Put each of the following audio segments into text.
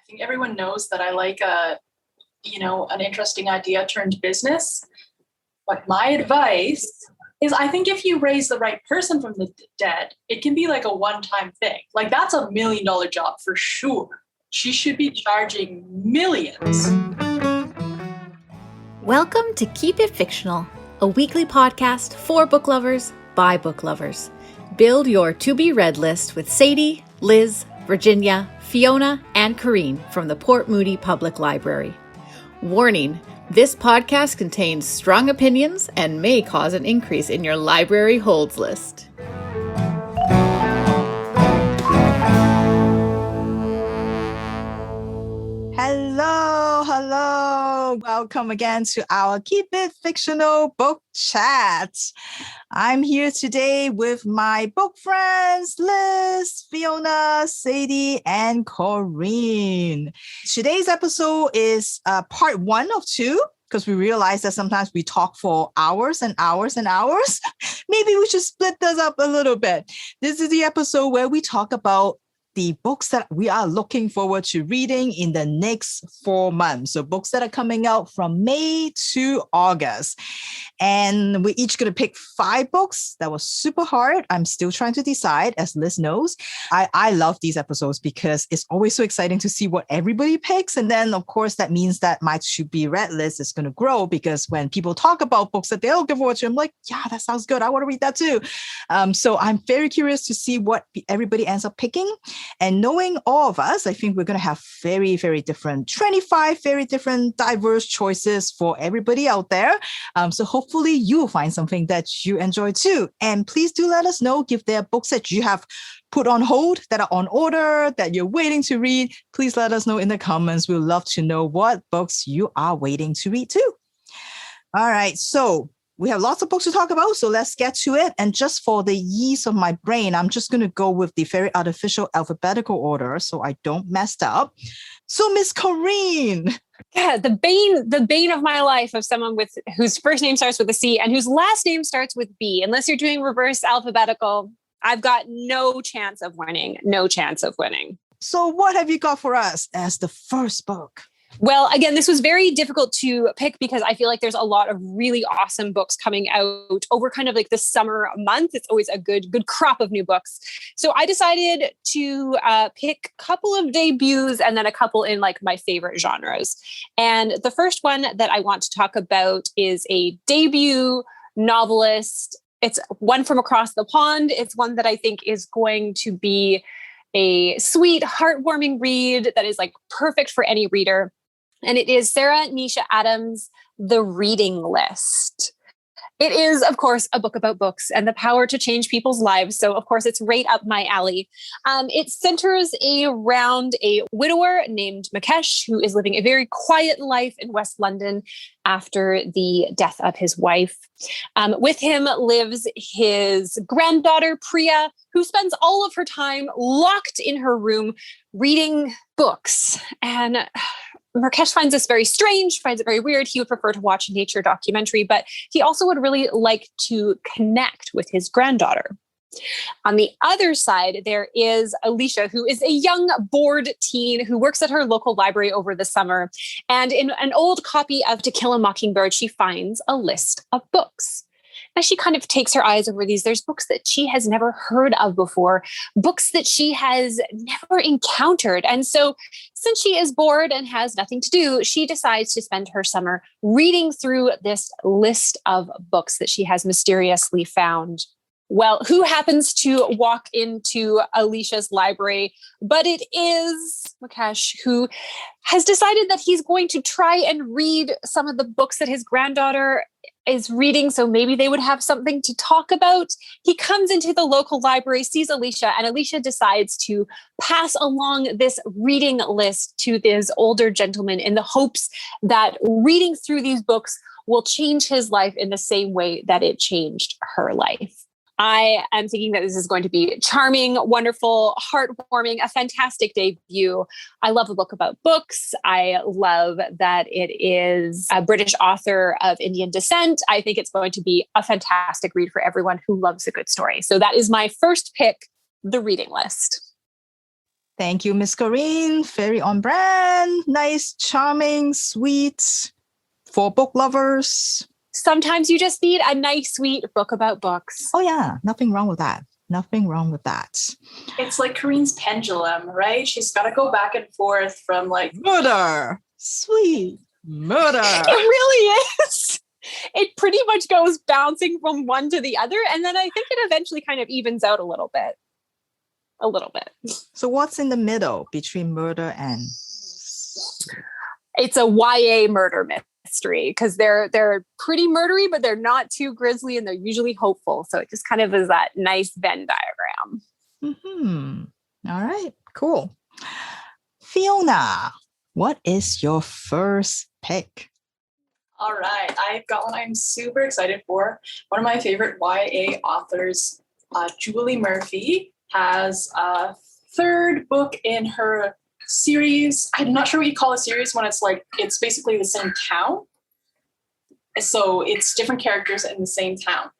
think everyone knows that I like an interesting idea turned business. But my advice is I think if you raise the right person from the dead, it can be like a one-time thing. Like that's $1 million job for sure. She should be charging millions. Welcome to Keep It Fictional, a weekly podcast for book lovers by book lovers. Build your to-be-read list with Sadie, Liz, Virginia, Fiona, and Corrine from the Port Moody Public Library. Warning, this podcast contains strong opinions and may cause an increase in your library holds list. Hello. Welcome again to our Keep It Fictional book chat. I'm here today with my book friends, Liz, Fiona, Sadie, and Corrine. Today's episode is part 1 of 2. Because we realize that sometimes we talk for hours and hours and hours. Maybe we should split this up a little bit. This is the episode where we talk about the books that we are looking forward to reading in the next 4 months. So books that are coming out from May to August. And we're each going to pick 5 books. That was super hard. I'm still trying to decide, as Liz knows. I love these episodes because it's always so exciting to see what everybody picks. And then, of course, that means that my to-be-read list is going to grow because when people talk about books that they're looking forward to, I'm like, yeah, that sounds good. I want to read that too. So I'm very curious to see what everybody ends up picking. And knowing all of us, I think we're going to have very, very different, 25 very different, diverse choices for everybody out there. So hopefully you will find something that you enjoy too. And please do let us know if there are books that you have put on hold, that are on order, that you're waiting to read. Please let us know in the comments. We'd love to know what books you are waiting to read too. All right, so we have lots of books to talk about, so let's get to it. And just for the ease of my brain, I'm just going to go with the very artificial alphabetical order so I don't mess up. So Miss Corrine. Yeah, the bane of my life of someone whose first name starts with a C and whose last name starts with B. Unless you're doing reverse alphabetical, I've got no chance of winning. So what have you got for us as the first book? Well, again, this was very difficult to pick because I feel like there's a lot of really awesome books coming out over kind of like the summer month. It's always a good crop of new books. So I decided to pick a couple of debuts and then a couple in like my favorite genres. And the first one that I want to talk about is a debut novelist. It's one from across the pond. It's one that I think is going to be a sweet, heartwarming read that is like perfect for any reader. And it is Sara Nisha Adams' The Reading List. It is, of course, a book about books and the power to change people's lives. So, of course, it's right up my alley. It centers around a widower named Mukesh, who is living a very quiet life in West London after the death of his wife. With him lives his granddaughter, Priya, who spends all of her time locked in her room reading books. And Mukesh finds this very strange, finds it very weird. He would prefer to watch a nature documentary, but he also would really like to connect with his granddaughter. On the other side, there is Alicia, who is a young, bored teen who works at her local library over the summer. And in an old copy of To Kill a Mockingbird, she finds a list of books. As she kind of takes her eyes over these, there's books that she has never heard of before, books that she has never encountered. And so since she is bored and has nothing to do, she decides to spend her summer reading through this list of books that she has mysteriously found. Well, who happens to walk into Alicia's library? But it is Mukesh, who has decided that he's going to try and read some of the books that his granddaughter is reading, so maybe they would have something to talk about. He comes into the local library, sees Alicia, and Alicia decides to pass along this reading list to this older gentleman in the hopes that reading through these books will change his life in the same way that it changed her life. I am thinking that this is going to be charming, wonderful, heartwarming, a fantastic debut. I love a book about books. I love that it is a British author of Indian descent. I think it's going to be a fantastic read for everyone who loves a good story. So that is my first pick, The Reading List. Thank you, Miss Corinne. Very on brand. Nice, charming, sweet for book lovers. Sometimes you just need a nice, sweet book about books. Oh, yeah. Nothing wrong with that. Nothing wrong with that. It's like Corinne's pendulum, right? She's got to go back and forth from like Murder. Sweet. Murder. It really is. It pretty much goes bouncing from one to the other. And then I think it eventually kind of evens out a little bit. A little bit. So what's in the middle between murder and... It's a YA murder mystery because they're pretty murdery, but they're not too grisly and they're usually hopeful. So it just kind of is that nice Venn diagram. Mm-hmm. All right, cool. Fiona, what is your first pick? All right, I've got one I'm super excited for. One of my favorite YA authors, Julie Murphy, has a third book in her series. I'm not sure what you call a series when it's basically the same town. So it's different characters in the same town.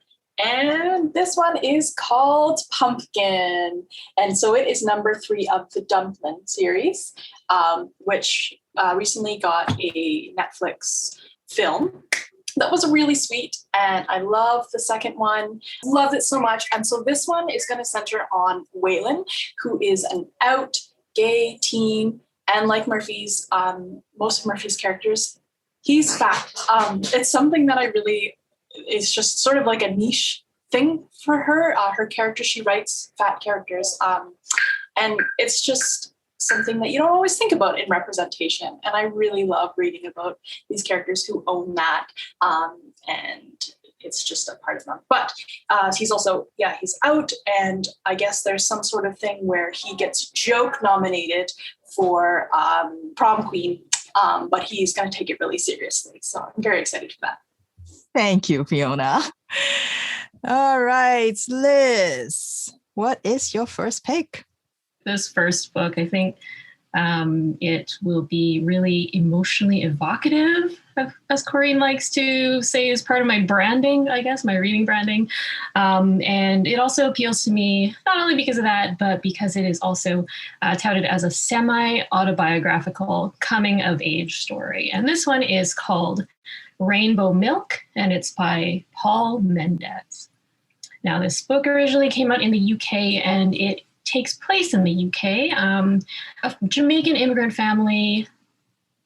And this one is called Pumpkin. And so it is number 3 of the Dumpling series, which recently got a Netflix film. That was really sweet. And I love the second one. Loved it so much. And so this one is going to center on Waylon, who is an out gay teen. And like Murphy's, most of Murphy's characters, he's fat. It's something that is just sort of like a niche thing for her. Her character, she writes fat characters. And it's just something that you don't always think about in representation. And I really love reading about these characters who own that. And it's just a part of them. But he's also, he's out. And I guess there's some sort of thing where he gets joke nominated for prom queen. But he's going to take it really seriously. So I'm very excited for that. Thank you, Fiona. All right, Liz, what is your first pick? This first book, I think it will be really emotionally evocative, as Corinne likes to say, is part of my branding, I guess, my reading branding. And it also appeals to me, not only because of that, but because it is also touted as a semi-autobiographical coming-of-age story. And this one is called Rainbow Milk, and it's by Paul Mendez. Now, this book originally came out in the UK, and it takes place in the UK. A Jamaican immigrant family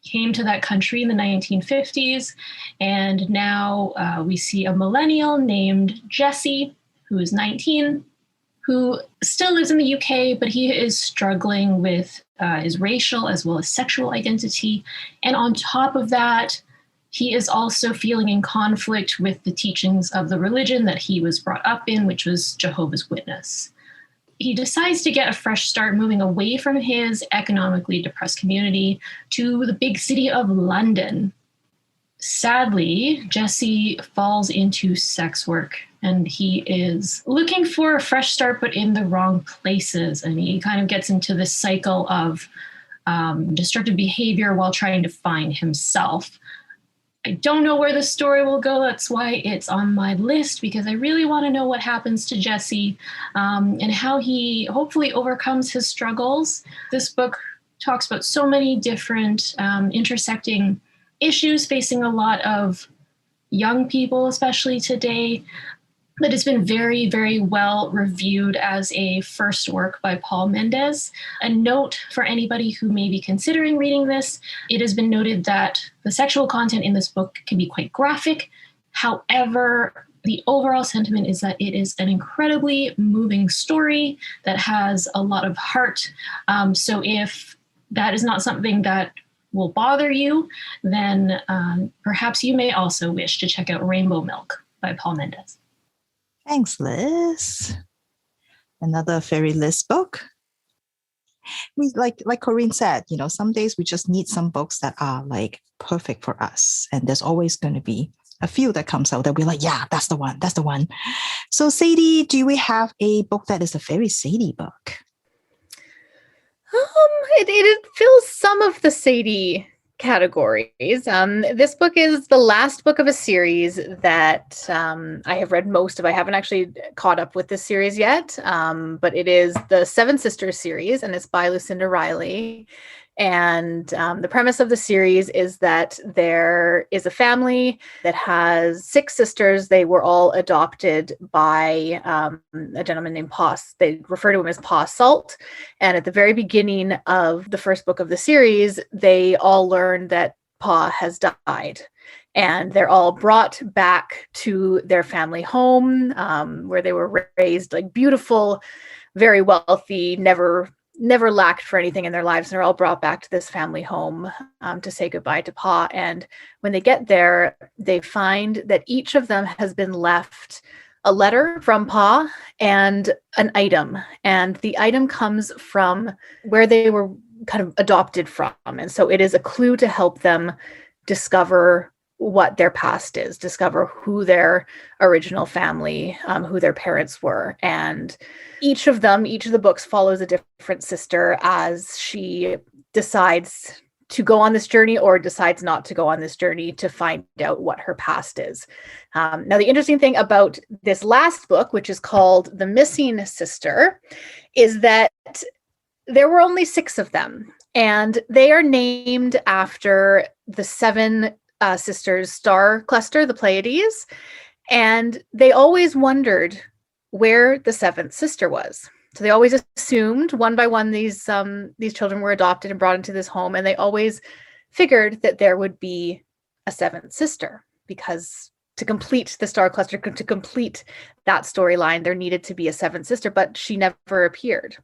came to that country in the 1950s, and now we see a millennial named Jesse, who is 19, who still lives in the UK, but he is struggling with his racial as well as sexual identity. And on top of that, he is also feeling in conflict with the teachings of the religion that he was brought up in, which was Jehovah's Witness. He decides to get a fresh start, moving away from his economically depressed community to the big city of London. Sadly, Jesse falls into sex work, and he is looking for a fresh start, but in the wrong places. And he kind of gets into this cycle of destructive behavior while trying to find himself. I don't know where the story will go. That's why it's on my list, because I really want to know what happens to Jesse and how he hopefully overcomes his struggles. This book talks about so many different intersecting issues facing a lot of young people, especially today, that it's been very, very well reviewed as a first work by Paul Mendez. A note for anybody who may be considering reading this, it has been noted that the sexual content in this book can be quite graphic. However, the overall sentiment is that it is an incredibly moving story that has a lot of heart. So if that is not something that will bother you, then perhaps you may also wish to check out Rainbow Milk by Paul Mendez. Thanks, Liz. Another fairy list book. We like Corinne said, some days we just need some books that are like perfect for us. And there's always going to be a few that comes out that we're like, yeah, that's the one. That's the one. So Sadie, do we have a book that is a very Sadie book? It fills some of the Sadie categories. This book is the last book of a series that I have read most of. I haven't actually caught up with this series yet, but it is the Seven Sisters series, and it's by Lucinda Riley. And the premise of the series is that there is a family that has 6 sisters. They were all adopted by a gentleman named Pa. They refer to him as Pa Salt. And at the very beginning of the first book of the series, they all learn that Pa has died. And they're all brought back to their family home, where they were raised, like beautiful, very wealthy, never lacked for anything in their lives. And they're all brought back to this family home to say goodbye to Pa. And when they get there, they find that each of them has been left a letter from Pa and an item. And the item comes from where they were kind of adopted from. And so it is a clue to help them discover what their past is, discover who their original family, who their parents were. And each of the books follows a different sister as she decides to go on this journey or decides not to go on this journey to find out what her past is. Now, the interesting thing about this last book, which is called The Missing Sister, is that there were only 6 of them, and they are named after the 7 sisters' star cluster, the Pleiades, and they always wondered where the 7th sister was. So they always assumed one by one these children were adopted and brought into this home, and they always figured that there would be a 7th sister, because to complete the star cluster, to complete that storyline, there needed to be a 7th sister, but she never appeared.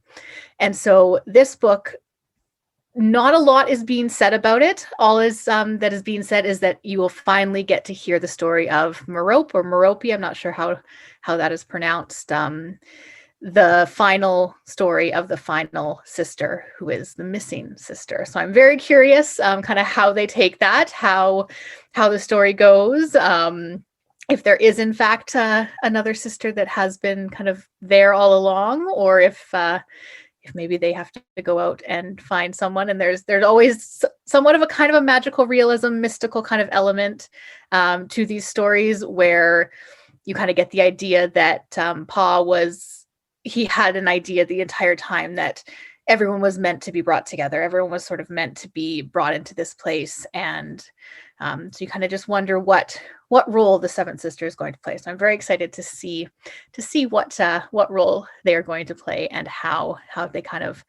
And so this book, not a lot is being said about it. All that is being said is that you will finally get to hear the story of Merope or Merope. I'm not sure how that is pronounced. The final story of the final sister, who is the missing sister. So I'm very curious, kind of how they take that, how the story goes. If there is in fact another sister that has been kind of there all along, or if maybe they have to go out and find someone. And there's always somewhat of a kind of a magical realism, mystical kind of element to these stories, where you kind of get the idea that Pa he had an idea the entire time that everyone was meant to be brought together. Everyone was sort of meant to be brought into this place. And so you kind of just wonder what role the 7th sister is going to play. So I'm very excited to see what role they are going to play, and how they kind of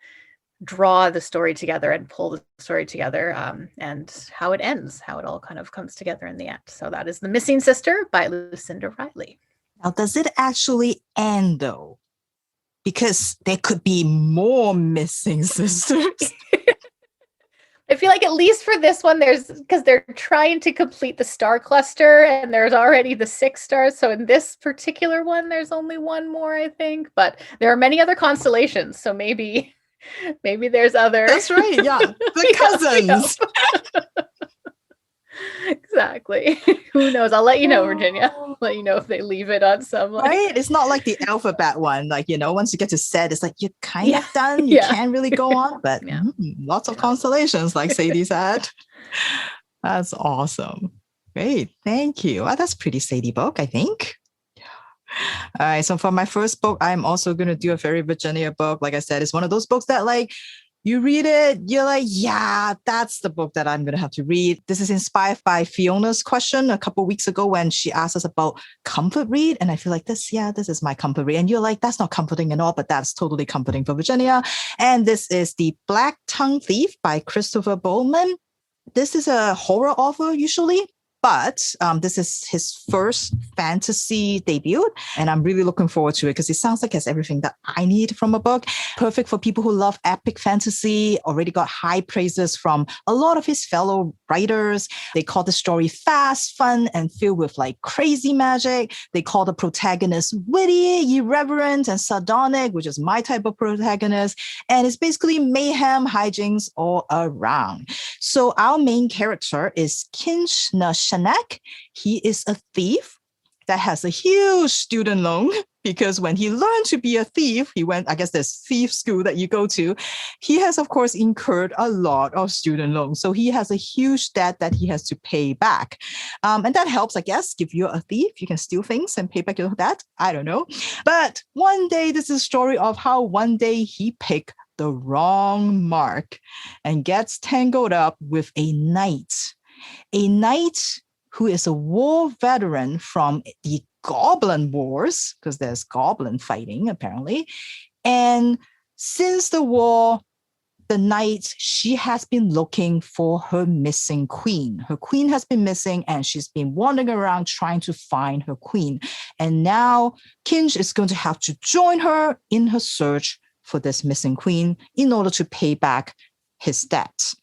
draw the story together and pull the story together, and how it ends, how it all kind of comes together in the end. So that is The Missing Sister by Lucinda Riley. Now, does it actually end though? Because there could be more missing sisters. I feel like at least for this one, because they're trying to complete the star cluster, and there's already the 6 stars. So in this particular one, there's only one more, I think. But there are many other constellations. So maybe there's other. That's right. Yeah. The cousins. Exactly. Who knows? I'll let you know, Virginia. I'll let you know if they leave it on some. Right? It's not like the alphabet one. Like, once you get to Z, it's like you're kind of done. You can't really go on. But lots of constellations, like Sadie said. That's awesome. Great. Thank you. Well, that's pretty Sadie book, I think. All right. So for my first book, I'm also going to do a very Virginia book. Like I said, it's one of those books that you read it, you're like, yeah, that's the book that I'm going to have to read. This is inspired by Fiona's question a couple of weeks ago when she asked us about comfort read. And I feel like this is my comfort read. And you're like, that's not comforting at all, but that's totally comforting for Virginia. And this is The Blacktongue Thief by Christopher Buehlman. This is a horror author usually, but this is his first fantasy debut, and I'm really looking forward to it because it sounds like it has everything that I need from a book. Perfect for people who love epic fantasy. Already got high praises from a lot of his fellow writers. They call the story fast, fun, and filled with crazy magic. They call the protagonist witty, irreverent, and sardonic, which is my type of protagonist. And it's basically mayhem, hijinks all around. So our main character is Kinch Shanek. He is a thief that has a huge student loan because when he learned to be a thief, he went, I guess there's thief school that you go to. He has, of course, incurred a lot of student loans. So he has a huge debt that he has to pay back. And that helps, I guess, if you're a thief, you can steal things and pay back your debt. I don't know. But one day, this is a story of how one day he picked the wrong mark and gets tangled up with a knight who is a war veteran from the Goblin Wars, because there's goblin fighting, apparently. And since the war, the knight, she has been looking for her missing queen. Her queen has been missing, and she's been wandering around trying to find her queen. And now Kinch is going to have to join her in her search for this missing queen in order to pay back his debt.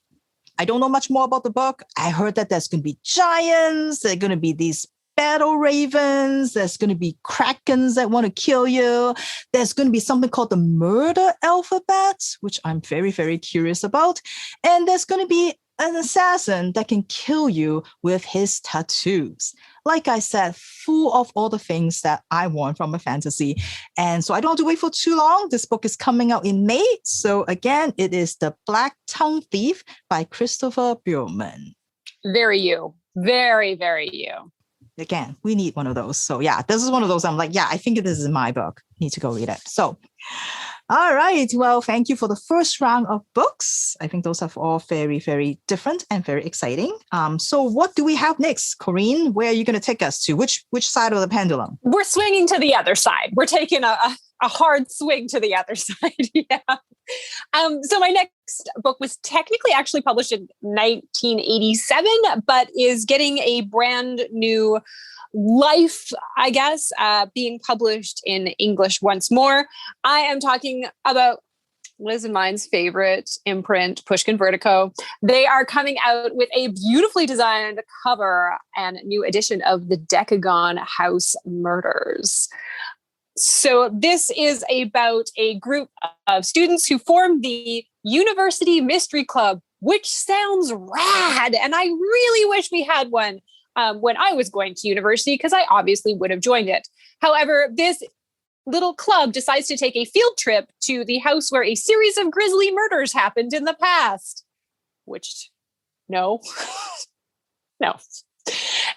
I don't know much more about the book. I heard that there's going to be giants. There are going to be these battle ravens. There's going to be krakens that want to kill you. There's going to be something called the murder alphabet, which I'm very, very curious about. And there's going to be an assassin that can kill you with his tattoos. Like I said, full of all the things that I want from a fantasy. And so I don't have to wait for too long. This book is coming out in May. So again, it is The Blacktongue Thief by Christopher Buehlman. Very you. Very, very you. Again, we need one of those. So yeah, this is one of those I'm like, yeah, I think this is my book. Need to go read it. So, all right. Well, thank you for the first round of books. I think those are all very, very different and very exciting. So what do we have next? Corinne, where are you going to take us to? Which side of the pendulum? We're swinging to the other side. We're taking a hard swing to the other side. Yeah. So my next book was technically actually published in 1987, but is getting a brand new life, I guess, being published in English once more. I am talking about Liz and mine's favorite imprint, Pushkin Vertigo. They are coming out with a beautifully designed cover and new edition of the Decagon House Murders. So this is about a group of students who form the University Mystery Club, which sounds rad. And I really wish we had one when I was going to university, because I obviously would have joined it. However, this little club decides to take a field trip to the house where a series of grisly murders happened in the past. Which, no. No.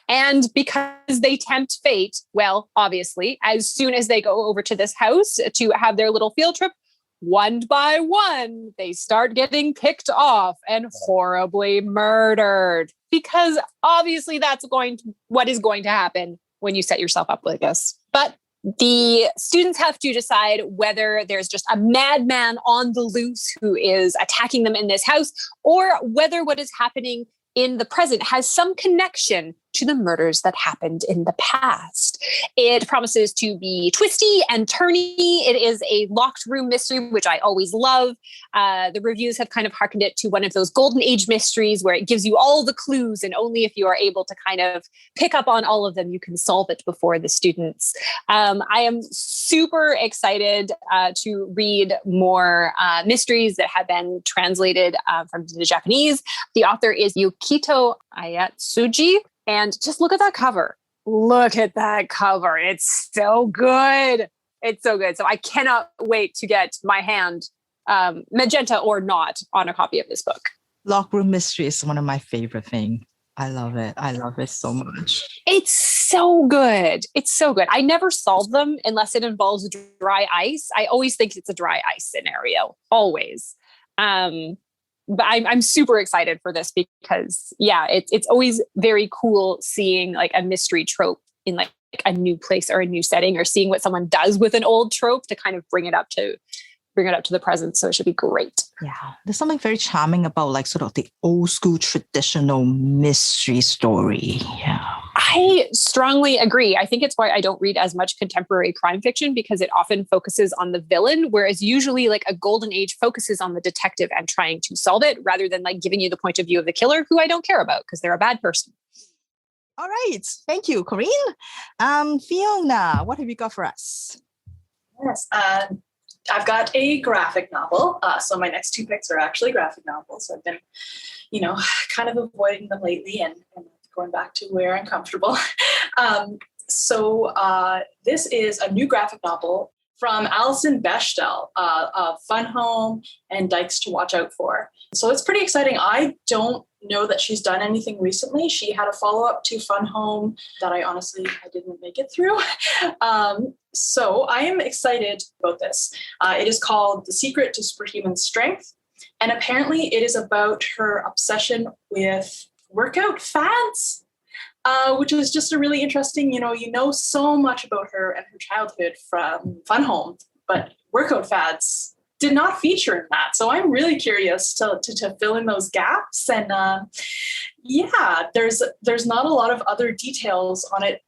And because they tempt fate, well, obviously, as soon as they go over to this house to have their little field trip, one by one, they start getting picked off and horribly murdered. Because obviously that's what is going to happen when you set yourself up like this. But the students have to decide whether there's just a madman on the loose who is attacking them in this house, or whether what is happening in the present has some connection to the murders that happened in the past. It promises to be twisty and turny. It is a locked room mystery, which I always love. The reviews have kind of hearkened it to one of those golden age mysteries where it gives you all the clues, and only if you are able to kind of pick up on all of them, you can solve it before the students. I am super excited to read more mysteries that have been translated from the Japanese. The author is Yukito Ayatsuji. And just look at that cover. Look at that cover. It's so good. It's so good. So I cannot wait to get my hand, magenta or not, on a copy of this book. Lockroom mystery is one of my favorite things. I love it. I love it so much. It's so good. It's so good. I never solve them unless it involves dry ice. I always think it's a dry ice scenario. Always. But I'm super excited for this because, yeah, it's always very cool seeing like a mystery trope in like a new place or a new setting, or seeing what someone does with an old trope to kind of bring it up to the present. So it should be great. Yeah, there's something very charming about like sort of the old school traditional mystery story. Yeah. I strongly agree. I think it's why I don't read as much contemporary crime fiction, because it often focuses on the villain, whereas usually like a golden age focuses on the detective and trying to solve it, rather than like giving you the point of view of the killer, who I don't care about because they're a bad person. All right. Thank you, Corinne. Fiona, what have you got for us? Yes. I've got a graphic novel. So my next two picks are actually graphic novels. I've been, kind of avoiding them lately and going back to where I'm comfortable. So this is a new graphic novel from Alison Bechdel, Fun Home and Dykes to Watch Out For. So it's pretty exciting. I don't know that she's done anything recently. She had a follow-up to Fun Home that I didn't make it through. So I am excited about this. It is called The Secret to Superhuman Strength. And apparently it is about her obsession with workout fads, which is just a really interesting, you know so much about her and her childhood from Fun Home, but workout fads did not feature in that. So I'm really curious to fill in those gaps. And there's not a lot of other details on it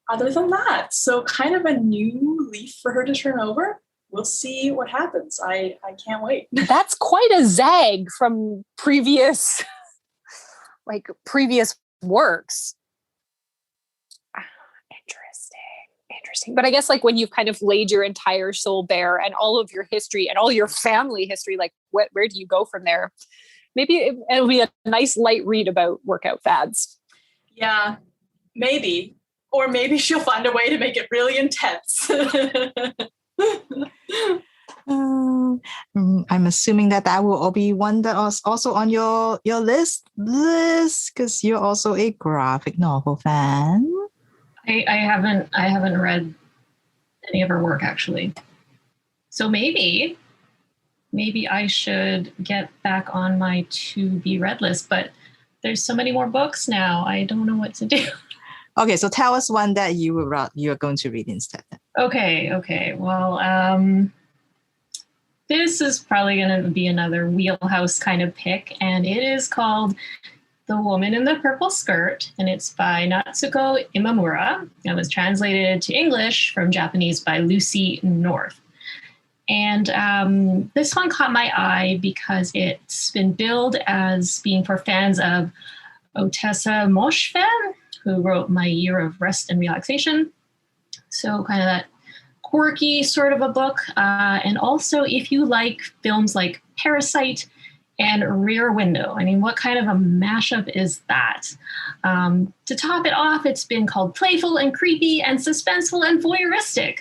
other than that. So kind of a new leaf for her to turn over. We'll see what happens. I can't wait. That's quite a zag from previous works. Interesting. But I guess when you've kind of laid your entire soul bare and all of your history and all your family history, where do you go from there? Maybe it'll be a nice light read about workout fads. Yeah, maybe. Or maybe she'll find a way to make it really intense. I'm assuming that will all be one that was also on your list, because you're also a graphic novel fan. I haven't read any of her work, actually. So maybe I should get back on my to be read list, but there's so many more books now. I don't know what to do. Okay, so tell us one that you are going to read instead. Okay. Well, this is probably going to be another wheelhouse kind of pick, and it is called The Woman in the Purple Skirt, and it's by Natsuko Imamura. It was translated to English from Japanese by Lucy North. And this one caught my eye because it's been billed as being for fans of Otessa Moshfan, who wrote My Year of Rest and Relaxation. So kind of that quirky sort of a book. And also if you like films like Parasite and Rear Window. I mean, what kind of a mashup is that? To top it off, it's been called playful and creepy and suspenseful and voyeuristic.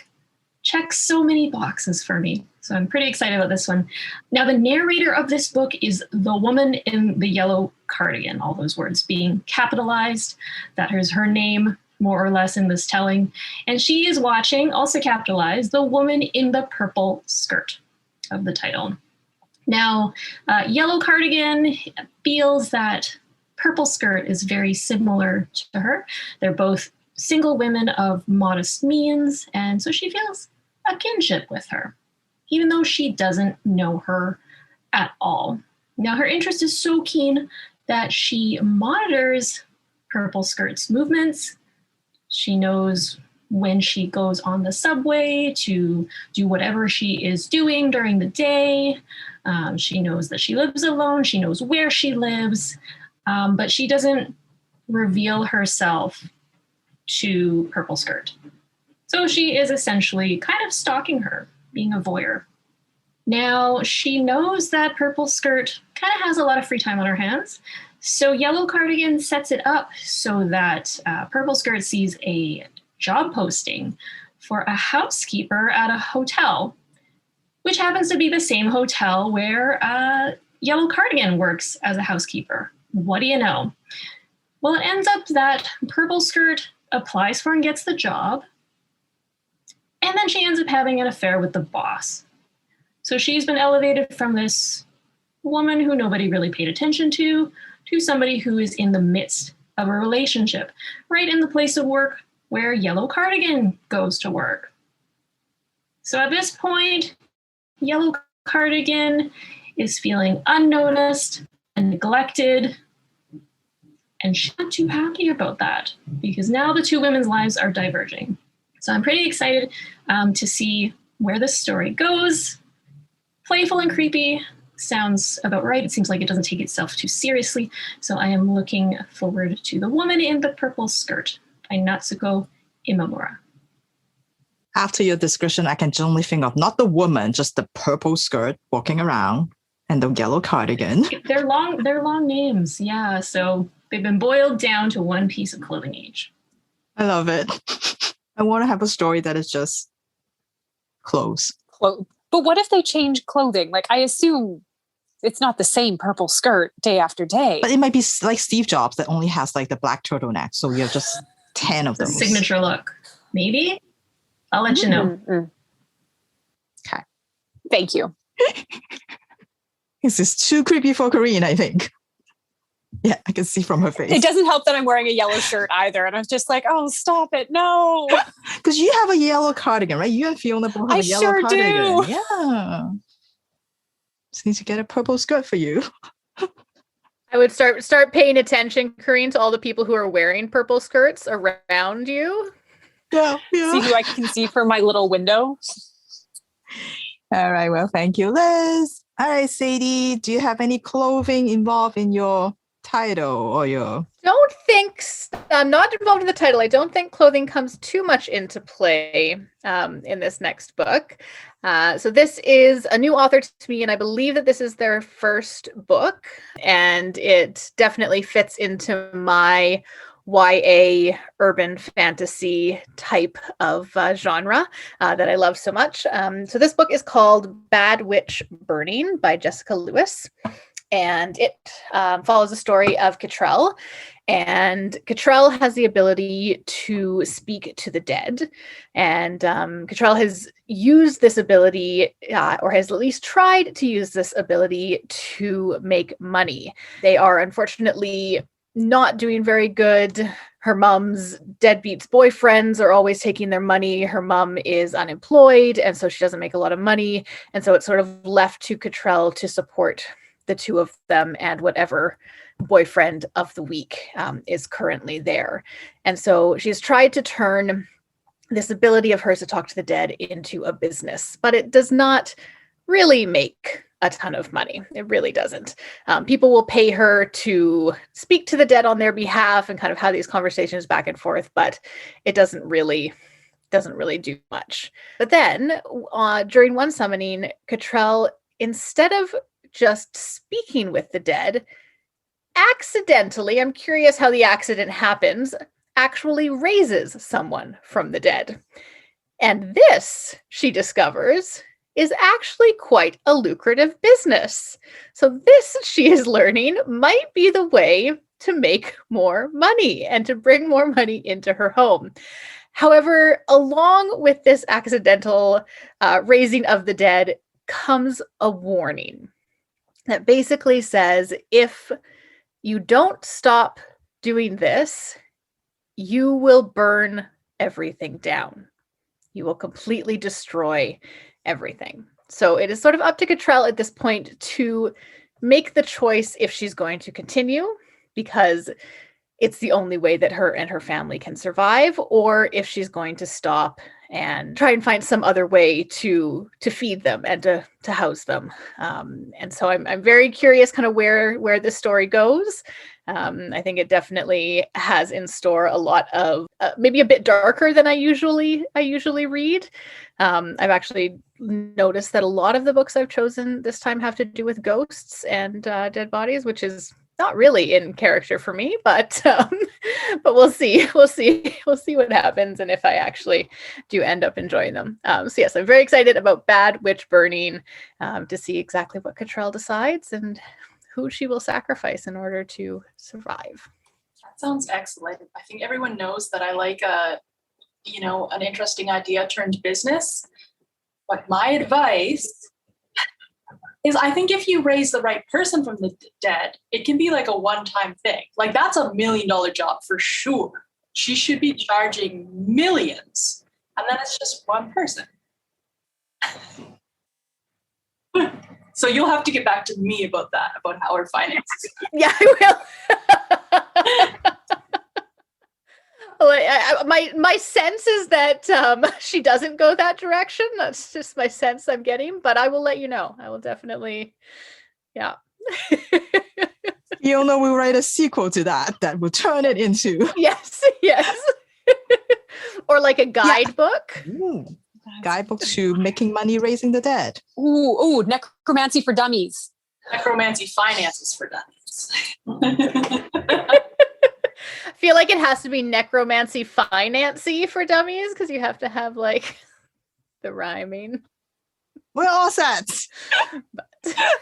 Checks so many boxes for me. So I'm pretty excited about this one. Now, the narrator of this book is the woman in the yellow cardigan, all those words being capitalized. That is her name, more or less, in this telling. And she is watching, also capitalized, the woman in the purple skirt of the title. Now, Yellow Cardigan feels that Purple Skirt is very similar to her. They're both single women of modest means, and so she feels a kinship with her, even though she doesn't know her at all. Now, her interest is so keen that she monitors Purple Skirt's movements. She knows when she goes on the subway to do whatever she is doing during the day. She knows that she lives alone. She knows where she lives, but she doesn't reveal herself to Purple Skirt. So she is essentially kind of stalking her, being a voyeur. Now, she knows that Purple Skirt kind of has a lot of free time on her hands. So Yellow Cardigan sets it up so that Purple Skirt sees a job posting for a housekeeper at a hotel, which happens to be the same hotel where Yellow Cardigan works as a housekeeper. What do you know? Well, it ends up that Purple Skirt applies for and gets the job, and then she ends up having an affair with the boss. So she's been elevated from this woman who nobody really paid attention to somebody who is in the midst of a relationship, right in the place of work where Yellow Cardigan goes to work. So at this point, Yellow Cardigan is feeling unnoticed and neglected, and she's not too happy about that because now the two women's lives are diverging. So I'm pretty excited to see where this story goes. Playful and creepy sounds about right. It seems like it doesn't take itself too seriously. So I am looking forward to The Woman in the Purple Skirt by Natsuko Imamura. After your description, I can generally think of not the woman, just the purple skirt walking around and the yellow cardigan. They're long names, yeah. So they've been boiled down to one piece of clothing each. I love it. I want to have a story that is just clothes. But what if they change clothing? Like, I assume it's not the same purple skirt day after day. But it might be like Steve Jobs that only has like the black turtleneck. So you have just 10 of The those. signature look. Maybe. I'll let you know. Okay. Thank you. This is too creepy for Corinne, I think. Yeah, I can see from her face. It doesn't help that I'm wearing a yellow shirt either. And I was just like, oh, stop it. No. Because you have a yellow cardigan, right? You and Fiona both have a yellow sure cardigan. do. Yeah. Just need to get a purple skirt for you. I would start paying attention, Corinne, to all the people who are wearing purple skirts around you. Yeah. See who I can see from my little window. All right. Well, thank you, Liz. All right, Sadie, do you have any clothing involved in your title or your... Don't think I'm not involved in the title. I don't think clothing comes too much into play in this next book. So this is a new author to me, and I believe that this is their first book, and it definitely fits into my YA urban fantasy type of genre that I love so much. So this book is called Bad Witch Burning by Jessica Lewis. And it follows the story of Cottrell. And Cottrell has the ability to speak to the dead. And Cottrell has used this ability, or has at least tried to use this ability to make money. They are unfortunately not doing very good. Her mom's deadbeats boyfriends are always taking their money. Her mom is unemployed, and so she doesn't make a lot of money. And so it's sort of left to Cottrell to support the two of them and whatever boyfriend of the week is currently there. And so she's tried to turn this ability of hers to talk to the dead into a business, but it does not really make a ton of money. It really doesn't. People will pay her to speak to the dead on their behalf and kind of have these conversations back and forth, but it doesn't really do much. But then during one summoning, Cottrell, instead of just speaking with the dead, accidentally, I'm curious how the accident happens, actually raises someone from the dead. And this, she discovers, is actually quite a lucrative business. So this, she is learning, might be the way to make more money and to bring more money into her home. However, along with this accidental raising of the dead comes a warning that basically says, if you don't stop doing this, you will burn everything down. You will completely destroy everything. So it is sort of up to Cottrell at this point to make the choice if she's going to continue, because it's the only way that her and her family can survive, or if she's going to stop and try and find some other way to feed them and to house them. And so I'm very curious kind of where this story goes. I think it definitely has in store a lot of maybe a bit darker than I usually read. I've actually noticed that a lot of the books I've chosen this time have to do with ghosts and dead bodies, which is not really in character for me, but we'll see what happens and if I actually do end up enjoying them. So yes, I'm very excited about Bad Witch Burning to see exactly what Cottrell decides and who she will sacrifice in order to survive. That sounds excellent. I think everyone knows that I like an interesting idea turned business. But my advice is, I think if you raise the right person from the dead, it can be like a one-time thing. Like, that's $1 million job for sure. She should be charging millions, and then it's just one person. So you'll have to get back to me about that, about how her finances. Yeah, I will. Well, my sense is that she doesn't go that direction. That's just my sense I'm getting, but I will let you know. I will definitely, yeah. Fiona will write a sequel to that will turn it into... Yes. Or like a guidebook. Yeah. Guidebook to making money raising the dead. Ooh, necromancy for dummies. Necromancy finances for dummies. feel like it has to be necromancy financy for dummies because you have to have like the rhyming. We're all set.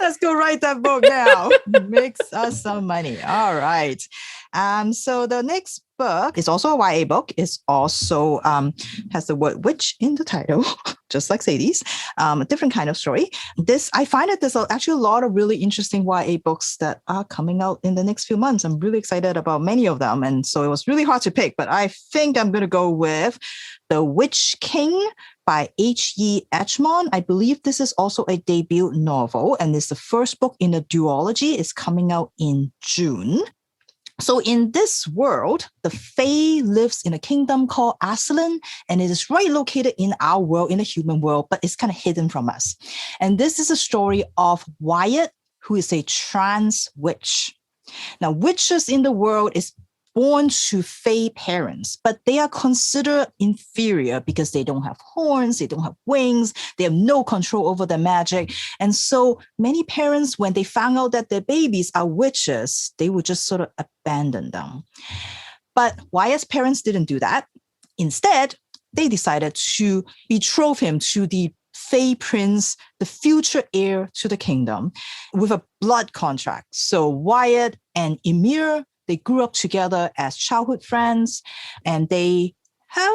Let's go write that book now. Makes us some money. All right. So the next book is also a YA book. It's also has the word witch in the title, just like Sadie's. A different kind of story. I find that there's actually a lot of really interesting YA books that are coming out in the next few months. I'm really excited about many of them. And so it was really hard to pick, but I think I'm going to go with The Witch King by H.E. Edgmon. I believe this is also a debut novel, and it's the first book in a duology. It's coming out in June. So in this world, the Fae lives in a kingdom called Alison, and it is right located in our world, in the human world, but it's kind of hidden from us. And this is a story of Wyatt, who is a trans witch. Now, witches in the world is born to Fae parents, but they are considered inferior because they don't have horns, they don't have wings, they have no control over their magic. And so many parents, when they found out that their babies are witches, they would just sort of abandon them. But Wyatt's parents didn't do that. Instead, they decided to betroth him to the Fae prince, the future heir to the kingdom, with a blood contract. So Wyatt and Ymir, they grew up together as childhood friends, and they have,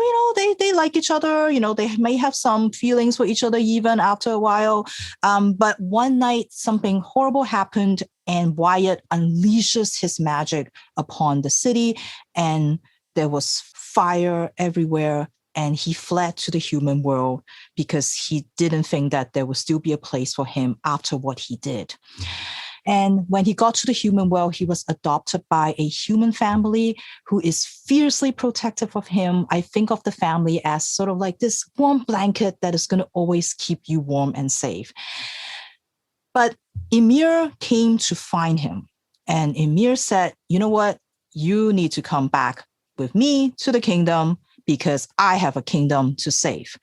they like each other. They may have some feelings for each other even after a while. But one night, something horrible happened, and Wyatt unleashes his magic upon the city, and there was fire everywhere. And he fled to the human world because he didn't think that there would still be a place for him after what he did. And when he got to the human world, he was adopted by a human family who is fiercely protective of him. I think of the family as sort of like this warm blanket that is going to always keep you warm and safe. But Ymir came to find him. And Ymir said, you know what? You need to come back with me to the kingdom because I have a kingdom to save.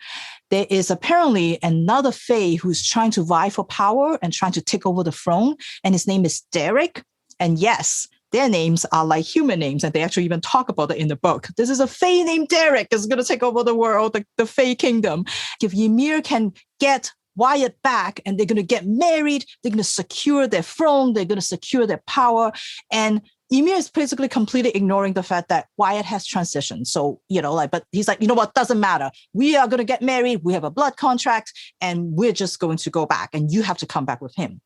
There is apparently another Fae who's trying to vie for power and trying to take over the throne. And his name is Derek. And yes, their names are like human names. And they actually even talk about it in the book. This is a Fae named Derek is going to take over the world, the Fae kingdom. If Ymir can get Wyatt back and they're going to get married, they're going to secure their throne, they're going to secure their power. And Ymir is basically completely ignoring the fact that Wyatt has transitioned. So, but he's like, you know what, doesn't matter. We are going to get married. We have a blood contract and we're just going to go back and you have to come back with him.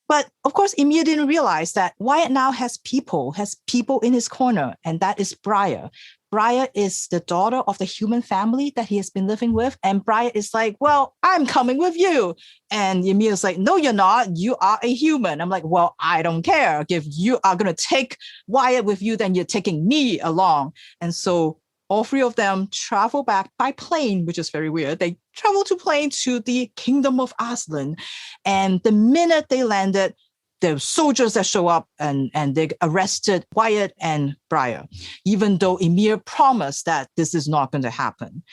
But of course, Ymir didn't realize that Wyatt now has people in his corner, and that is Briar. Briar is the daughter of the human family that he has been living with. And Briar is like, well, I'm coming with you. And Ymir is like, no, you're not. You are a human. I'm like, well, I don't care. If you are going to take Wyatt with you, then you're taking me along. And so all three of them travel back by plane, which is very weird. They travel to the kingdom of Aslan. And the minute they landed, the soldiers that show up and they arrested Wyatt and Briar, even though Ymir promised that this is not going to happen.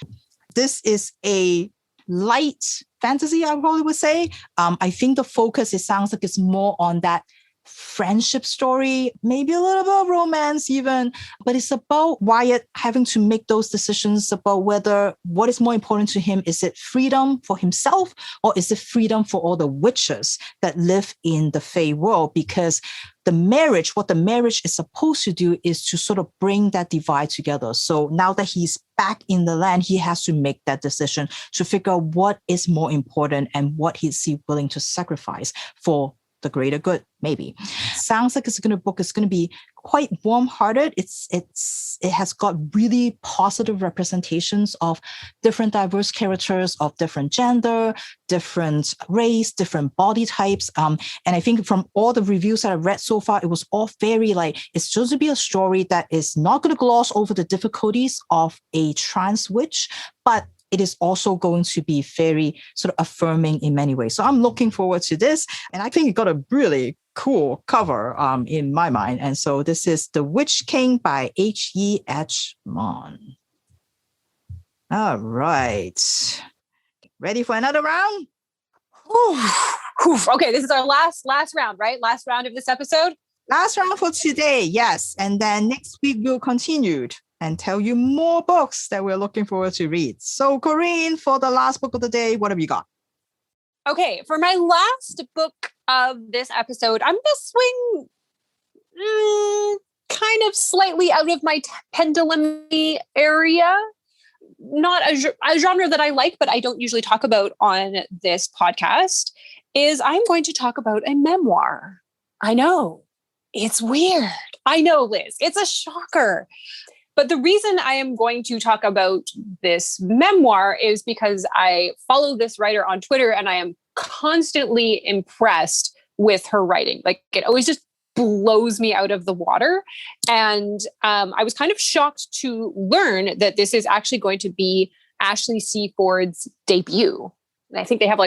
This is a light fantasy, I probably would say. I think the focus, it sounds like it's more on that friendship story, maybe a little bit of romance even, but it's about Wyatt having to make those decisions about whether what is more important to him. Is it freedom for himself or is it freedom for all the witches that live in the Fae world? Because what the marriage is supposed to do is to sort of bring that divide together. So now that he's back in the land, he has to make that decision to figure out what is more important and what he's willing to sacrifice for the greater good, maybe. Sounds like book is going to be quite warm-hearted. It has got really positive representations of different diverse characters of different gender, different race, different body types. And I think from all the reviews that I've read so far, it was all very it's supposed to be a story that is not going to gloss over the difficulties of a trans witch, but it is also going to be very sort of affirming in many ways. So I'm looking forward to this. And I think it got a really cool cover in my mind. And so this is The Witch King by H.E. Edgmon. All right. Ready for another round? Okay, this is our last round, right? Last round of this episode. Last round for today, yes. And then next week we'll continue and tell you more books that we're looking forward to read. So, Corinne, for the last book of the day, what have you got? Okay, for my last book of this episode, I'm going to swing kind of slightly out of my pendulum area. Not a genre that I like, but I don't usually talk about on this podcast, is I'm going to talk about a memoir. I know, it's weird. I know, Liz, it's a shocker. But the reason I am going to talk about this memoir is because I follow this writer on Twitter and I am constantly impressed with her writing. Like, it always just blows me out of the water. And I was kind of shocked to learn that this is actually going to be Ashley C. Ford's debut. And I think they have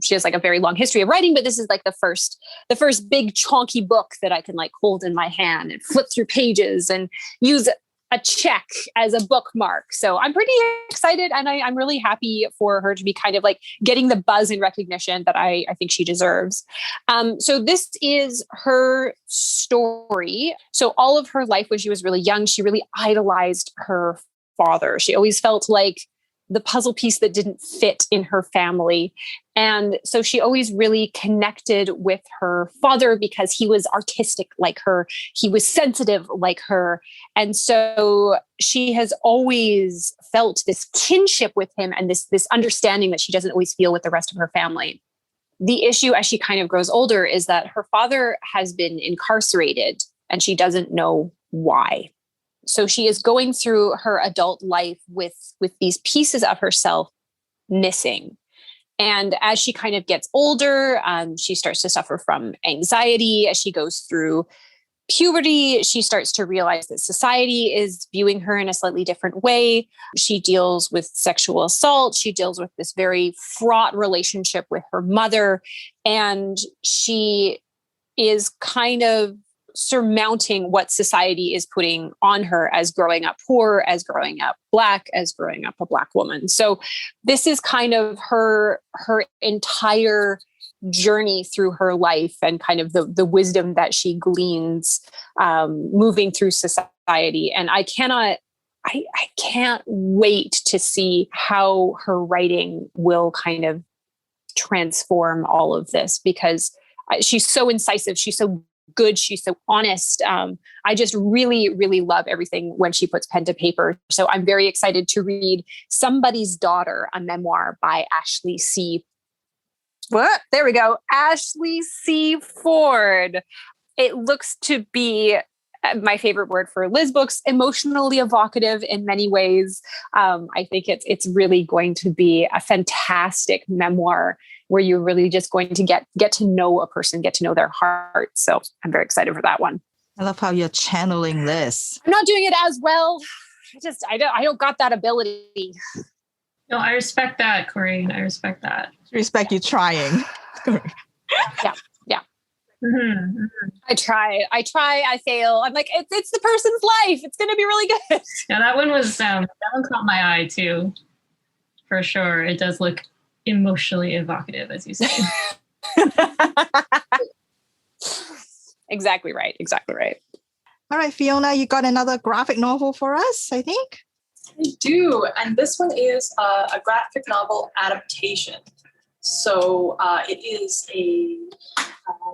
she has like a very long history of writing, but this is like the first big chonky book that I can like hold in my hand and flip through pages and use a check as a bookmark. So I'm pretty excited, and I'm really happy for her to be kind of like getting the buzz and recognition that I think she deserves. So this is her story. So all of her life when she was really young, she really idolized her father. She always felt like the puzzle piece that didn't fit in her family. And so she always really connected with her father because he was artistic like her. He was sensitive like her. And so she has always felt this kinship with him and this understanding that she doesn't always feel with the rest of her family. The issue as she kind of grows older is that her father has been incarcerated and she doesn't know why. So she is going through her adult life with these pieces of herself missing. And as she kind of gets older, she starts to suffer from anxiety. As she goes through puberty, she starts to realize that society is viewing her in a slightly different way. She deals with sexual assault. She deals with this very fraught relationship with her mother. And she is kind of surmounting what society is putting on her as growing up poor, as growing up Black, as growing up a Black woman. So this is kind of her entire journey through her life and kind of the wisdom that she gleans moving through society. And I can't wait to see how her writing will kind of transform all of this, because she's so incisive. She's so good. She's so honest. I just really, really love everything when she puts pen to paper. So I'm very excited to read Somebody's Daughter, a memoir by Ashley C. There we go. Ashley C. Ford. It looks to be my favorite word for Liz books, emotionally evocative in many ways. I think it's really going to be a fantastic memoir where you're really just going to get to know a person, get to know their heart. So I'm very excited for that one. I love how you're channeling Liz. I'm not doing it as well. I don't got that ability. No, I respect that, Corinne. I respect that. Respect you trying. Yeah. Mm-hmm. I try, I fail. I'm like, it's the person's life. It's going to be really good. Yeah, that one caught my eye too, for sure. It does look emotionally evocative, as you say. Exactly right. All right, Fiona, you got another graphic novel for us, I think? I do, and this one is a graphic novel adaptation. So it is a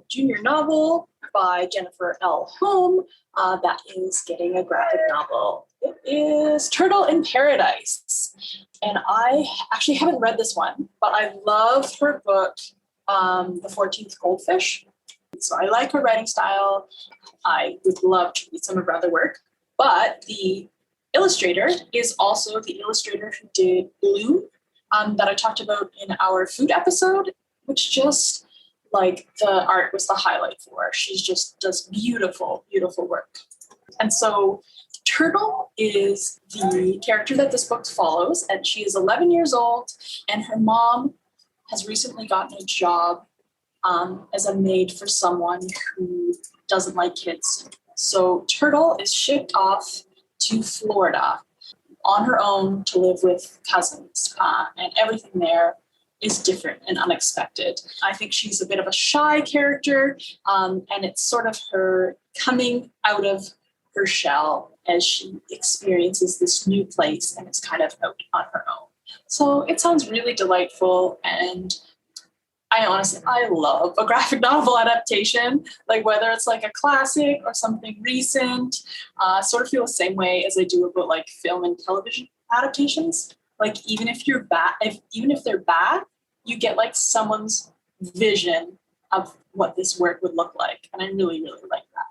junior novel by Jennifer L. Holm that is getting a graphic novel. It is Turtle in Paradise. And I actually haven't read this one, but I love her book, The 14th Goldfish. So I like her writing style. I would love to read some of her other work. But the illustrator is also the illustrator who did Bloom, that I talked about in our food episode, which just like the art was the highlight for her. She just does beautiful, beautiful work. And so Turtle is the character that this book follows, and she is 11 years old, and her mom has recently gotten a job as a maid for someone who doesn't like kids. So Turtle is shipped off to Florida on her own to live with cousins, and everything there is different and unexpected. I think she's a bit of a shy character, and it's sort of her coming out of her shell as she experiences this new place and is kind of out on her own. So it sounds really delightful, and I love a graphic novel adaptation, like whether it's like a classic or something recent. Sort of feel the same way as I do about like film and television adaptations. Like even if they're bad, you get like someone's vision of what this work would look like, and I really, really like that.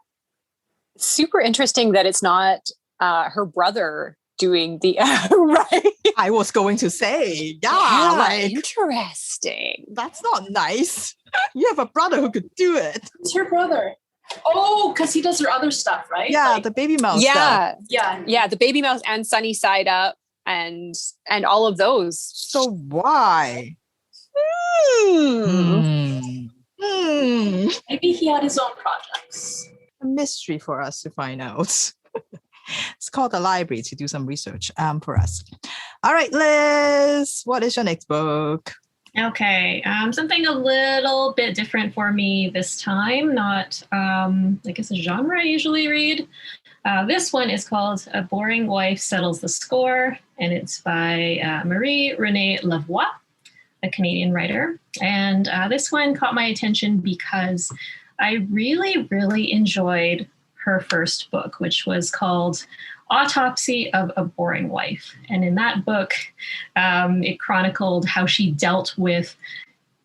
It's super interesting that it's not her brother doing the right. I was going to say, like, interesting. that's not nice. You have a brother who could do it. It's her brother. Oh, because he does her other stuff, right? Yeah, Like, the baby mouse stuff. yeah. The Baby Mouse and Sunny Side Up and all of those. So why? Maybe he had his own projects. A mystery for us to find out. It's called the library to do some research for us. All right, Liz, what is your next book? Okay, something a little bit different for me this time. Not, I guess, a genre I usually read. This one is called A Boring Wife Settles the Score, and it's by Marie-Renee Lavoie, a Canadian writer. And this one caught my attention because I really, really enjoyed her first book, which was called Autopsy of a Boring Wife. And in that book, it chronicled how she dealt with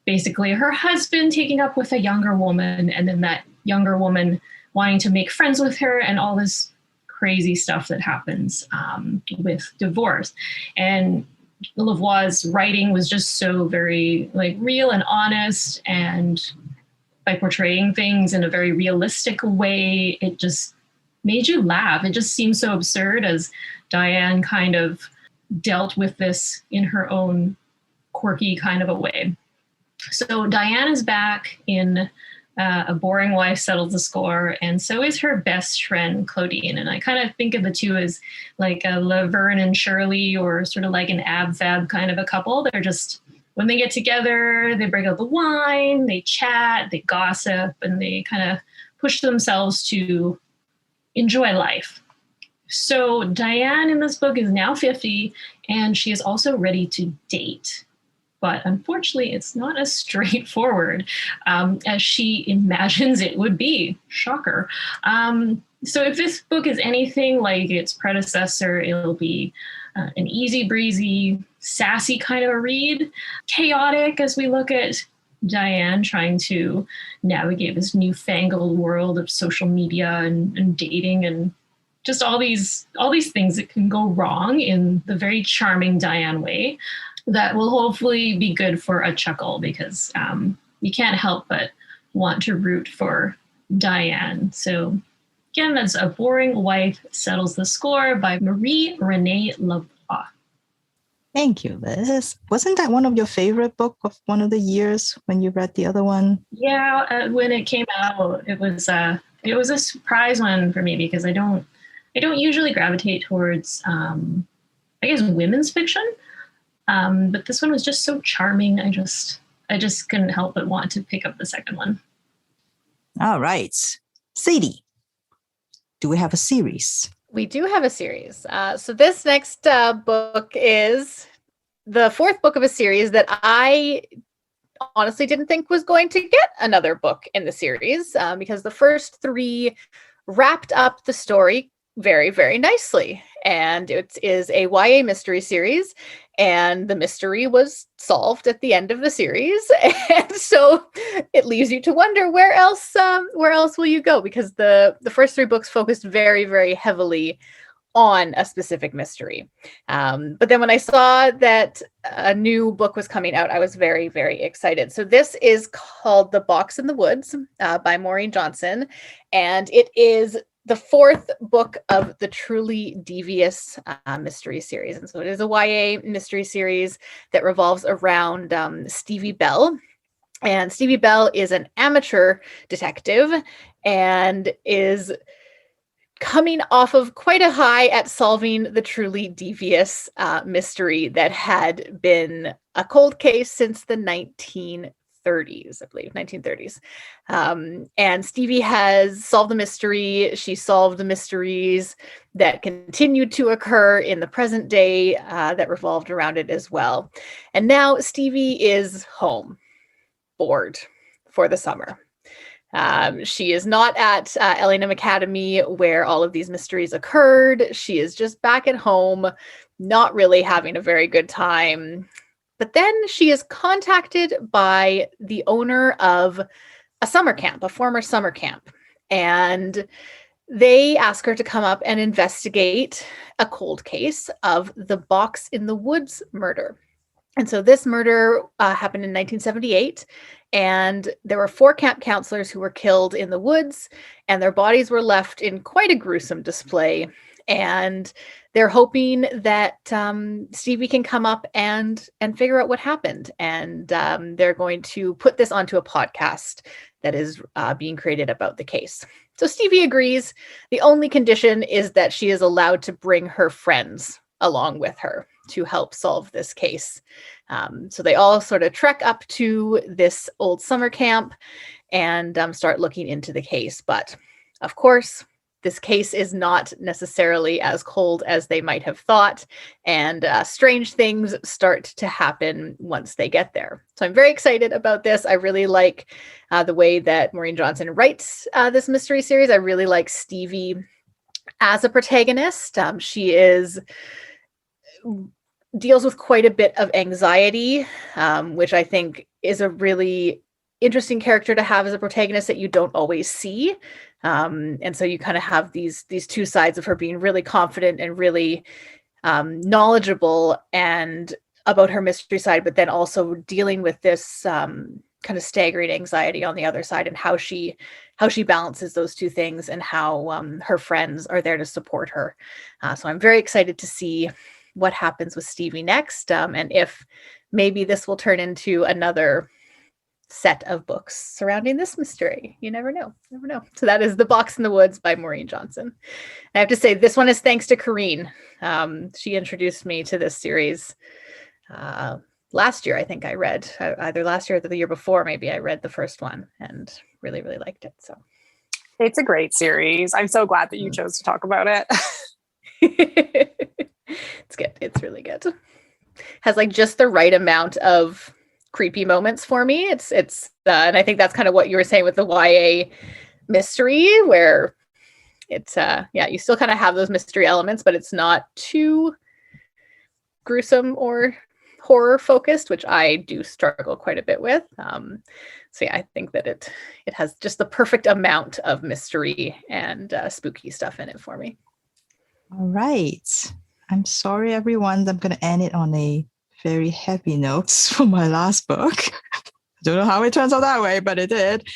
basically her husband taking up with a younger woman, and then that younger woman wanting to make friends with her, and all this crazy stuff that happens with divorce. And Lavoie's writing was just so very like real and honest, and by portraying things in a very realistic way, it just made you laugh. It just seemed so absurd as Diane kind of dealt with this in her own quirky kind of a way. So Diane is back in A Boring Wife Settles the Score, and so is her best friend, Claudine. And I kind of think of the two as like a Laverne and Shirley, or sort of like an ab-fab kind of a couple. They're just, when they get together, they break out the wine, they chat, they gossip, and they kind of push themselves to enjoy life. So Diane in this book is now 50, and she is also ready to date. But unfortunately, it's not as straightforward as she imagines it would be. Shocker. So if this book is anything like its predecessor, it'll be an easy breezy, sassy kind of a read. Chaotic as we look at Diane trying to navigate this newfangled world of social media and dating, and just all these things that can go wrong in the very charming Diane way. That will hopefully be good for a chuckle, because you can't help but want to root for Diane. So again, that's A Boring Wife Settles the Score by Marie-Renee Lavoie. Thank you, Liz. Wasn't that one of your favorite book of one of the years when you read the other one? Yeah, when it came out, it was a surprise one for me, because I don't usually gravitate towards I guess women's fiction. But this one was just so charming. I just couldn't help but want to pick up the second one. All right. Sadie, do we have a series? We do have a series. So this next book is the fourth book of a series that I honestly didn't think was going to get another book in the series, because the first three wrapped up the story very, very nicely. And it is a YA mystery series, and the mystery was solved at the end of the series. And so it leaves you to wonder, where else will you go? Because the first three books focused very, very heavily on a specific mystery. But then when I saw that a new book was coming out, I was very, very excited. So this is called The Box in the Woods by Maureen Johnson. And it is the fourth book of the Truly Devious mystery series. And so it is a YA mystery series that revolves around Stevie Bell. And Stevie Bell is an amateur detective and is coming off of quite a high at solving the truly devious mystery that had been a cold case since the 1930s, I believe, 1930s. And Stevie has solved the mystery. She solved the mysteries that continued to occur in the present day that revolved around it as well. And now Stevie is home, bored for the summer. She is not at Ellingham Academy where all of these mysteries occurred. She is just back at home, not really having a very good time. But then she is contacted by the owner of a summer camp, a former summer camp. And they ask her to come up and investigate a cold case of the Box in the Woods murder. And so this murder happened in 1978. And there were 4 camp counselors who were killed in the woods, and their bodies were left in quite a gruesome display. And they're hoping that Stevie can come up and figure out what happened. And they're going to put this onto a podcast that is being created about the case. So Stevie agrees. The only condition is that she is allowed to bring her friends along with her to help solve this case. So they all sort of trek up to this old summer camp and start looking into the case. But of course, this case is not necessarily as cold as they might have thought, and strange things start to happen once they get there. So I'm very excited about this. I really like the way that Maureen Johnson writes this mystery series. I really like Stevie as a protagonist. She deals with quite a bit of anxiety, which I think is a really interesting character to have as a protagonist that you don't always see. And so you kind of have these 2 sides of her being really confident and really knowledgeable and about her mystery side, but then also dealing with this kind of staggering anxiety on the other side, and how she balances those 2 things, and how her friends are there to support her. So I'm very excited to see what happens with Stevie next, and if maybe this will turn into another set of books surrounding this mystery. You never know. So that is The Box in the Woods by Maureen Johnson. I have to say, this one is thanks to Corrine. She introduced me to this series last year. I think I read either last year or the year before. Maybe I read the first one and really, really liked it. So It's a great series. I'm so glad that you chose to talk about it. It's good. It's really good. Has like just the right amount of creepy moments for me. It's and I think that's kind of what you were saying with the YA mystery, where it's you still kind of have those mystery elements, but it's not too gruesome or horror focused, which I do struggle quite a bit with. So yeah, I think that it has just the perfect amount of mystery and spooky stuff in it for me. All right. I'm sorry, everyone. I'm going to end it on a very heavy note for my last book. I don't know how it turns out that way, but it did.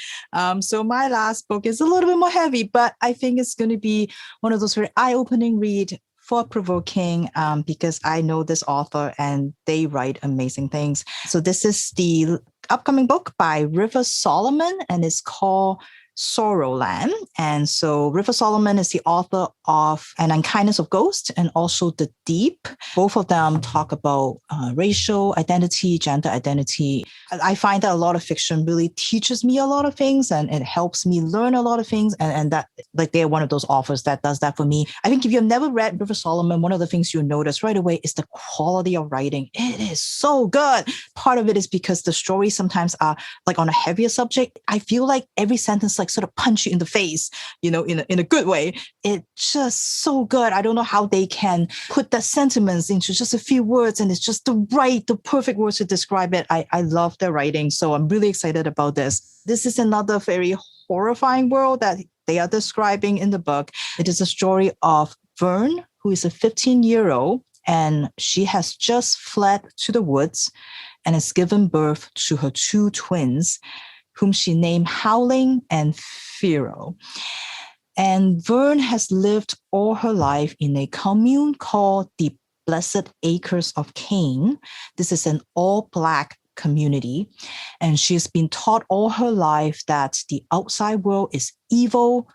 So my last book is a little bit more heavy, but I think it's going to be one of those very eye-opening read, thought-provoking, because I know this author and they write amazing things. So this is the upcoming book by River Solomon, and it's called Sorrowland. And so River Solomon is the author of An Unkindness of Ghosts and also The Deep. Both of them talk about racial identity, gender identity. I find that a lot of fiction really teaches me a lot of things, and it helps me learn a lot of things. And that, like, they're one of those authors that does that for me. I think if you've never read River Solomon, one of the things you'll notice right away is the quality of writing. It is so good. Part of it is because the stories sometimes are like on a heavier subject. I feel like every sentence like sort of punch you in the face, you know, in a good way. It's just so good. I don't know how they can put the sentiments into just a few words, and it's just the perfect words to describe it. I love their writing, so I'm really excited about this. This is another very horrifying world that they are describing in the book. It is a story of Vern, who is a 15-year-old, and she has just fled to the woods and has given birth to her 2 twins, whom she named Howling and Firo. And Vern has lived all her life in a commune called the Blessed Acres of Cain. This is an all-Black community, and she's been taught all her life that the outside world is evil,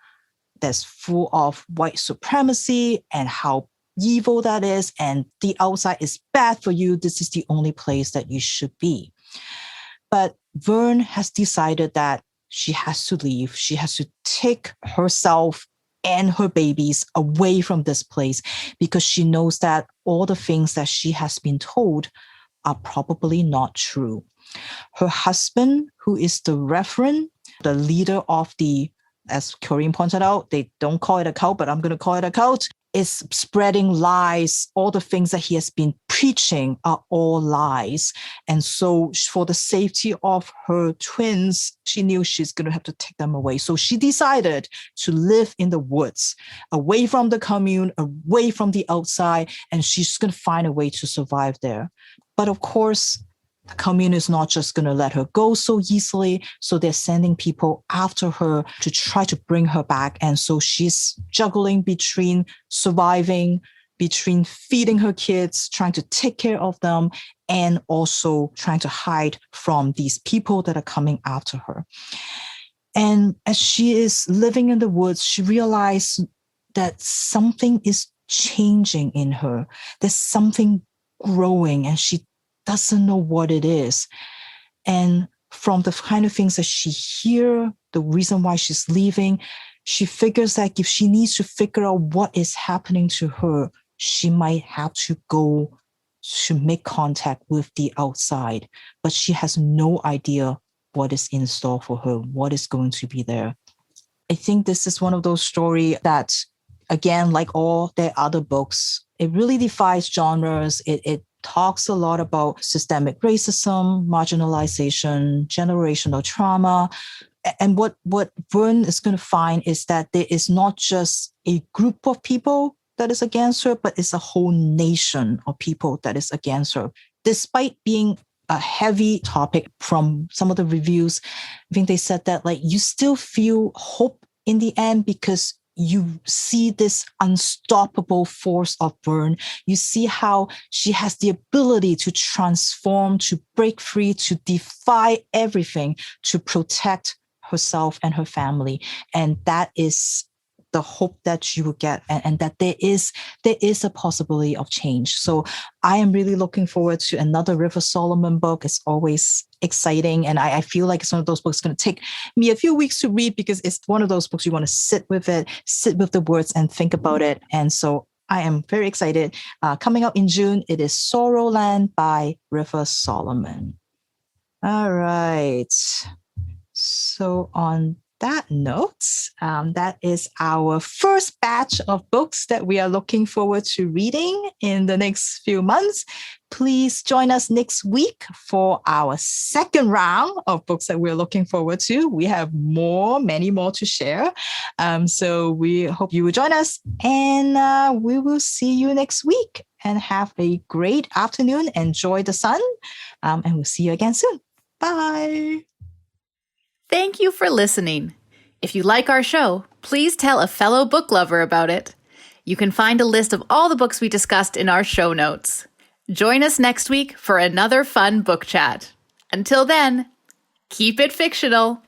that's full of white supremacy and how evil that is, and the outside is bad for you. This is the only place that you should be. But Vern has decided that she has to leave. She has to take herself and her babies away from this place because she knows that all the things that she has been told are probably not true. Her husband, who is the reverend, the leader of the, as Corinne pointed out, they don't call it a cult, but I'm going to call it a cult, is spreading lies. All the things that he has been preaching are all lies. And so for the safety of her twins, she knew she's going to have to take them away. So she decided to live in the woods, away from the commune, away from the outside, and she's going to find a way to survive there. But of course, the commune is not just going to let her go so easily. So they're sending people after her to try to bring her back. And so she's juggling between surviving, between feeding her kids, trying to take care of them, and also trying to hide from these people that are coming after her. And as she is living in the woods, she realized that something is changing in her. There's something growing, and she doesn't know what it is. And from the kind of things that she hears, the reason why she's leaving, she figures that if she needs to figure out what is happening to her, she might have to go to make contact with the outside. But she has no idea what is in store for her, what is going to be there. I think this is one of those stories that, again, like all their other books, it really defies genres. It talks a lot about systemic racism, marginalization, generational trauma. And what Vern is going to find is that there is not just a group of people that is against her, but it's a whole nation of people that is against her. Despite being a heavy topic from some of the reviews, I think they said that like you still feel hope in the end because you see this unstoppable force of Vern. You see how she has the ability to transform, to break free, to defy everything, to protect herself and her family. And that is the hope that you will get, and that there is a possibility of change. So I am really looking forward to another River Solomon book. It's always exciting. And I feel like it's one of those books going to take me a few weeks to read because it's one of those books you want to sit with it, sit with the words and think about it. And so I am very excited. Coming out in June, it is Sorrowland by River Solomon. All right. So on that note, that is our first batch of books that we are looking forward to reading in the next few months. Please join us next week for our second round of books that we're looking forward to. We have many more to share. So we hope you will join us, and we will see you next week. And have a great afternoon. Enjoy the sun, and we'll see you again soon. Bye. Thank you for listening. If you like our show, please tell a fellow book lover about it. You can find a list of all the books we discussed in our show notes. Join us next week for another fun book chat. Until then, keep it fictional.